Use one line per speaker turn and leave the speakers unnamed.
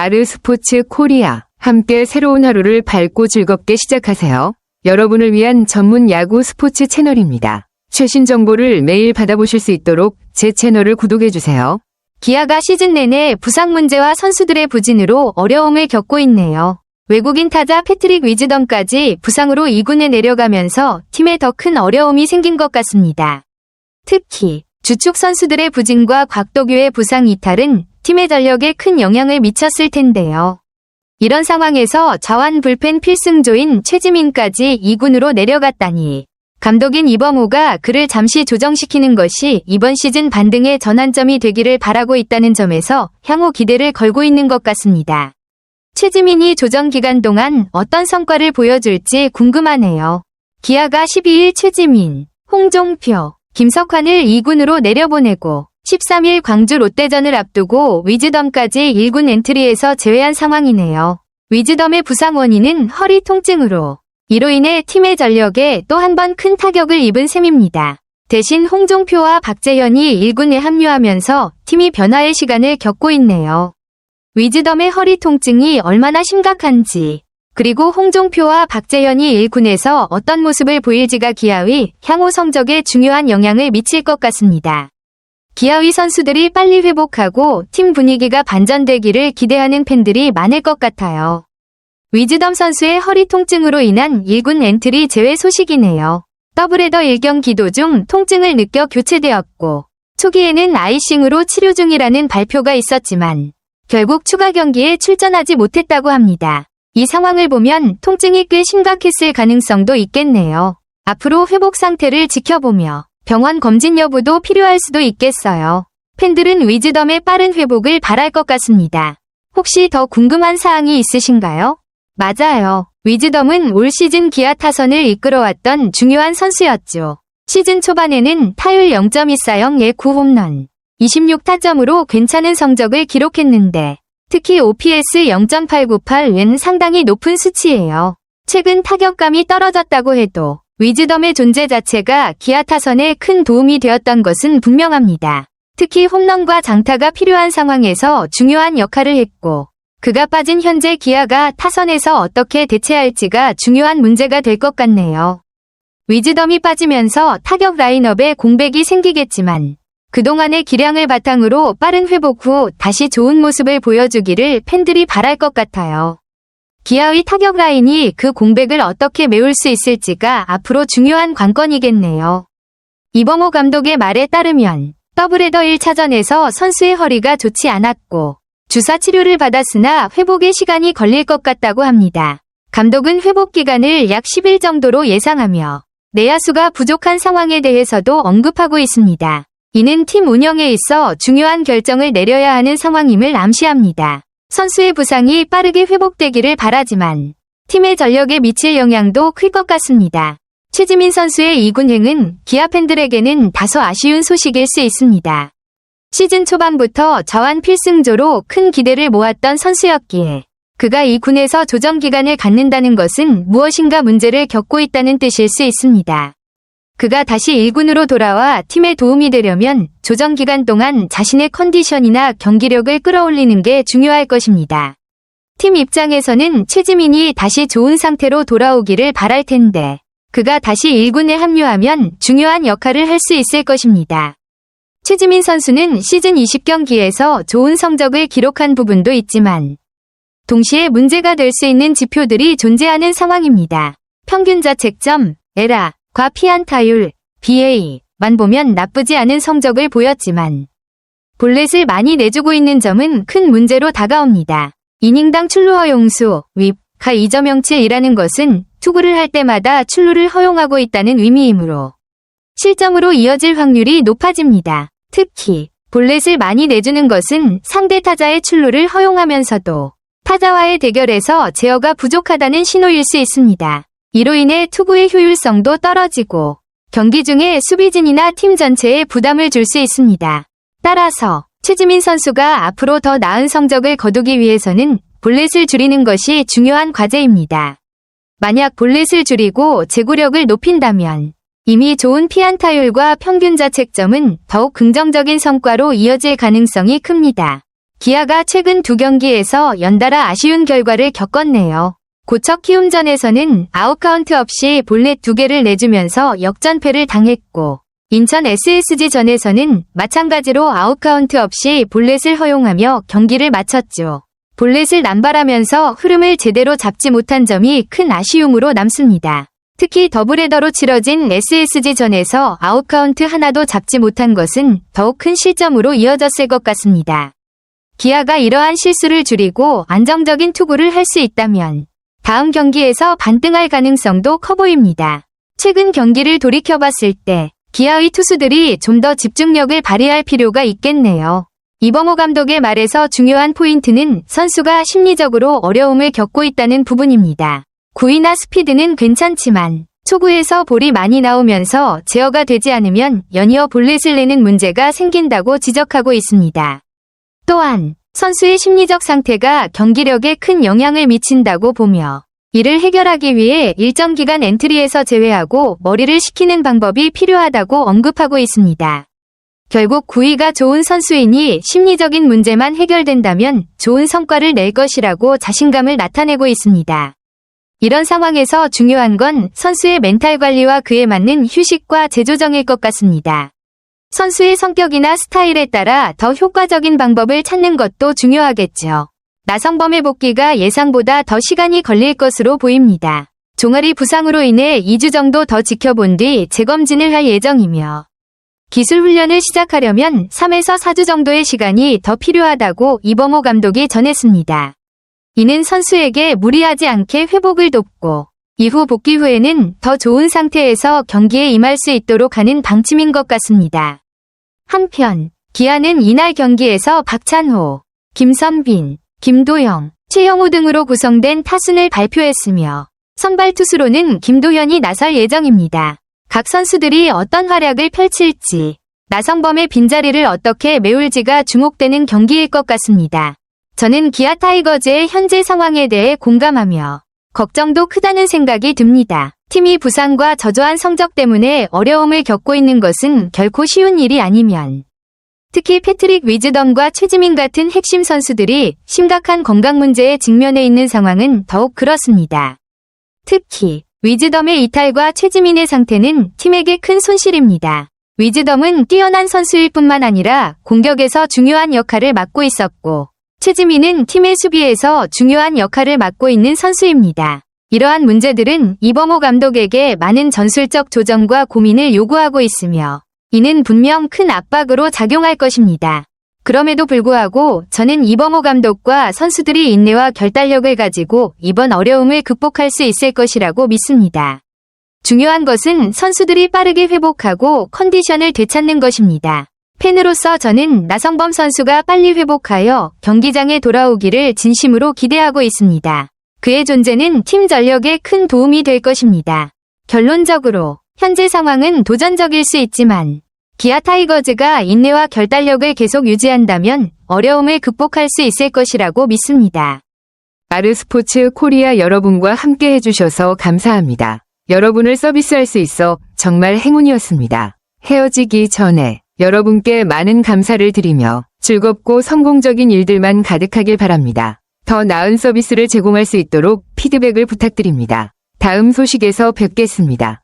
아르스포츠 코리아. 함께 새로운 하루를 밝고 즐겁게 시작하세요. 여러분을 위한 전문 야구 스포츠 채널입니다. 최신 정보를 매일 받아보실 수 있도록 제 채널을 구독해주세요.
기아가 시즌 내내 부상 문제와 선수들의 부진으로 어려움을 겪고 있네요. 외국인 타자 패트릭 위즈덤까지 부상으로 2군에 내려가면서 팀에 더 큰 어려움이 생긴 것 같습니다. 특히 주축 선수들의 부진과 곽도규의 부상 이탈은 팀의 전력에 큰 영향을 미쳤을 텐데요. 이런 상황에서 자완 불펜 필승조인 최지민까지 2군으로 내려갔다니 감독인 이범호가 그를 잠시 조정시키는 것이 이번 시즌 반등의 전환점이 되기를 바라고 있다는 점에서 향후 기대를 걸고 있는 것 같습니다. 최지민이 조정 기간 동안 어떤 성과를 보여줄지 궁금하네요. 기아가 12일 최지민, 홍종표, 김석환을 2군으로 내려보내고 13일 광주 롯데전을 앞두고 위즈덤까지 1군 엔트리에서 제외한 상황이네요. 위즈덤의 부상 원인은 허리 통증으로 이로 인해 팀의 전력에 또 한 번 큰 타격을 입은 셈입니다. 대신 홍종표와 박재현이 1군에 합류하면서 팀이 변화의 시간을 겪고 있네요. 위즈덤의 허리 통증이 얼마나 심각한지 그리고 홍종표와 박재현이 1군에서 어떤 모습을 보일지가 기아의 향후 성적에 중요한 영향을 미칠 것 같습니다. 기아의 선수들이 빨리 회복하고 팀 분위기가 반전되기를 기대하는 팬들이 많을 것 같아요. 위즈덤 선수의 허리 통증으로 인한 1군 엔트리 제외 소식이네요. 더블헤더 1경기도 중 통증을 느껴 교체되었고 초기에는 아이싱으로 치료 중이라는 발표가 있었지만 결국 추가 경기에 출전하지 못했다고 합니다. 이 상황을 보면 통증이 꽤 심각했을 가능성도 있겠네요. 앞으로 회복 상태를 지켜보며 병원 검진 여부도 필요할 수도 있겠어요. 팬들은 위즈덤의 빠른 회복을 바랄 것 같습니다. 혹시 더 궁금한 사항이 있으신가요? 맞아요. 위즈덤은 올 시즌 기아 타선을 이끌어왔던 중요한 선수였죠. 시즌 초반에는 타율 0.240에 9홈런, 26타점으로 괜찮은 성적을 기록했는데 특히 OPS 0.898은 상당히 높은 수치예요. 최근 타격감이 떨어졌다고 해도 위즈덤의 존재 자체가 기아 타선에 큰 도움이 되었던 것은 분명합니다. 특히 홈런과 장타가 필요한 상황에서 중요한 역할을 했고 그가 빠진 현재 기아가 타선에서 어떻게 대체할지가 중요한 문제가 될 것 같네요. 위즈덤이 빠지면서 타격 라인업에 공백이 생기겠지만 그동안의 기량을 바탕으로 빠른 회복 후 다시 좋은 모습을 보여주기를 팬들이 바랄 것 같아요. 기아의 타격 라인이 그 공백을 어떻게 메울 수 있을지가 앞으로 중요한 관건이겠네요. 이범호 감독의 말에 따르면 더블헤더 1차전에서 선수의 허리가 좋지 않았고 주사 치료를 받았으나 회복에 시간이 걸릴 것 같다고 합니다. 감독은 회복 기간을 약 10일 정도로 예상하며 내야수가 부족한 상황에 대해서도 언급하고 있습니다. 이는 팀 운영에 있어 중요한 결정을 내려야 하는 상황임을 암시합니다. 선수의 부상이 빠르게 회복되기를 바라지만 팀의 전력에 미칠 영향도 클 것 같습니다. 최지민 선수의 2군행은 기아 팬들에게는 다소 아쉬운 소식일 수 있습니다. 시즌 초반부터 자완 필승조로 큰 기대를 모았던 선수였기에 그가 2군에서 조정 기간을 갖는다는 것은 무엇인가 문제를 겪고 있다는 뜻일 수 있습니다. 그가 다시 1군으로 돌아와 팀에 도움이 되려면 조정 기간 동안 자신의 컨디션이나 경기력을 끌어올리는 게 중요할 것입니다. 팀 입장에서는 최지민이 다시 좋은 상태로 돌아오기를 바랄 텐데 그가 다시 1군에 합류하면 중요한 역할을 할 수 있을 것입니다. 최지민 선수는 시즌 20경기에서 좋은 성적을 기록한 부분도 있지만 동시에 문제가 될 수 있는 지표들이 존재하는 상황입니다. 평균 자책점, 에라, 과 피안타율, BA만 보면 나쁘지 않은 성적을 보였지만 볼넷을 많이 내주고 있는 점은 큰 문제로 다가옵니다. 이닝당 출루 허용수, 윕,가 2.07이라는 것은 투구를 할 때마다 출루를 허용하고 있다는 의미이므로 실점으로 이어질 확률이 높아집니다. 특히 볼넷을 많이 내주는 것은 상대 타자의 출루를 허용하면서도 타자와의 대결에서 제어가 부족하다는 신호일 수 있습니다. 이로 인해 투구의 효율성도 떨어지고 경기 중에 수비진이나 팀 전체에 부담을 줄 수 있습니다. 따라서 최지민 선수가 앞으로 더 나은 성적을 거두기 위해서는 볼넷을 줄이는 것이 중요한 과제입니다. 만약 볼넷을 줄이고 제구력을 높인다면 이미 좋은 피안타율과 평균 자책점은 더욱 긍정적인 성과로 이어질 가능성이 큽니다. 기아가 최근 두 경기에서 연달아 아쉬운 결과를 겪었네요. 고척 키움전에서는 아웃카운트 없이 볼넷 2개를 내주면서 역전패를 당했고, 인천 SSG전에서는 마찬가지로 아웃카운트 없이 볼넷을 허용하며 경기를 마쳤죠. 볼넷을 남발하면서 흐름을 제대로 잡지 못한 점이 큰 아쉬움으로 남습니다. 특히 더블헤더로 치러진 SSG전에서 아웃카운트 하나도 잡지 못한 것은 더욱 큰 실점으로 이어졌을 것 같습니다. 기아가 이러한 실수를 줄이고 안정적인 투구를 할 수 있다면 다음 경기에서 반등할 가능성도 커 보입니다. 최근 경기를 돌이켜봤을 때 기아의 투수들이 좀 더 집중력을 발휘할 필요가 있겠네요. 이범호 감독의 말에서 중요한 포인트는 선수가 심리적으로 어려움을 겪고 있다는 부분입니다. 구위나 스피드는 괜찮지만 초구에서 볼이 많이 나오면서 제어가 되지 않으면 연이어 볼넷을 내는 문제가 생긴다고 지적하고 있습니다. 또한 선수의 심리적 상태가 경기력에 큰 영향을 미친다고 보며 이를 해결하기 위해 일정 기간 엔트리에서 제외하고 머리를 식히는 방법이 필요하다고 언급하고 있습니다. 결국 구위가 좋은 선수이니 심리적인 문제만 해결된다면 좋은 성과를 낼 것이라고 자신감을 나타내고 있습니다. 이런 상황에서 중요한 건 선수의 멘탈 관리와 그에 맞는 휴식과 재조정일 것 같습니다. 선수의 성격이나 스타일에 따라 더 효과적인 방법을 찾는 것도 중요하겠죠. 나성범의 복귀가 예상보다 더 시간이 걸릴 것으로 보입니다. 종아리 부상으로 인해 2주 정도 더 지켜본 뒤 재검진을 할 예정이며 기술 훈련을 시작하려면 3에서 4주 정도의 시간이 더 필요하다고 이범호 감독이 전했습니다. 이는 선수에게 무리하지 않게 회복을 돕고 이후 복귀 후에는 더 좋은 상태에서 경기에 임할 수 있도록 하는 방침인 것 같습니다. 한편 기아는 이날 경기에서 박찬호, 김선빈, 김도영, 최영우 등으로 구성된 타순을 발표했으며 선발 투수로는 김도현이 나설 예정입니다. 각 선수들이 어떤 활약을 펼칠지, 나성범의 빈자리를 어떻게 메울지가 주목되는 경기일 것 같습니다. 저는 기아 타이거즈의 현재 상황에 대해 공감하며 걱정도 크다는 생각이 듭니다. 팀이 부상과 저조한 성적 때문에 어려움을 겪고 있는 것은 결코 쉬운 일이 아니면 특히 패트릭 위즈덤과 최지민 같은 핵심 선수들이 심각한 건강 문제에 직면해 있는 상황은 더욱 그렇습니다. 특히 위즈덤의 이탈과 최지민의 상태는 팀에게 큰 손실입니다. 위즈덤은 뛰어난 선수일 뿐만 아니라 공격에서 중요한 역할을 맡고 있었고 최지민은 팀의 수비에서 중요한 역할을 맡고 있는 선수입니다. 이러한 문제들은 이범호 감독에게 많은 전술적 조정과 고민을 요구하고 있으며 이는 분명 큰 압박으로 작용할 것입니다. 그럼에도 불구하고 저는 이범호 감독과 선수들이 인내와 결단력을 가지고 이번 어려움을 극복할 수 있을 것이라고 믿습니다. 중요한 것은 선수들이 빠르게 회복하고 컨디션을 되찾는 것입니다. 팬으로서 저는 나성범 선수가 빨리 회복하여 경기장에 돌아오기를 진심으로 기대하고 있습니다. 그의 존재는 팀 전력에 큰 도움이 될 것입니다. 결론적으로 현재 상황은 도전적일 수 있지만 기아 타이거즈가 인내와 결단력을 계속 유지한다면 어려움을 극복할 수 있을 것이라고 믿습니다.
아르스포츠 코리아 여러분과 함께 해주셔서 감사합니다. 여러분을 서비스할 수 있어 정말 행운이었습니다. 헤어지기 전에 여러분께 많은 감사를 드리며 즐겁고 성공적인 일들만 가득하길 바랍니다. 더 나은 서비스를 제공할 수 있도록 피드백을 부탁드립니다. 다음 소식에서 뵙겠습니다.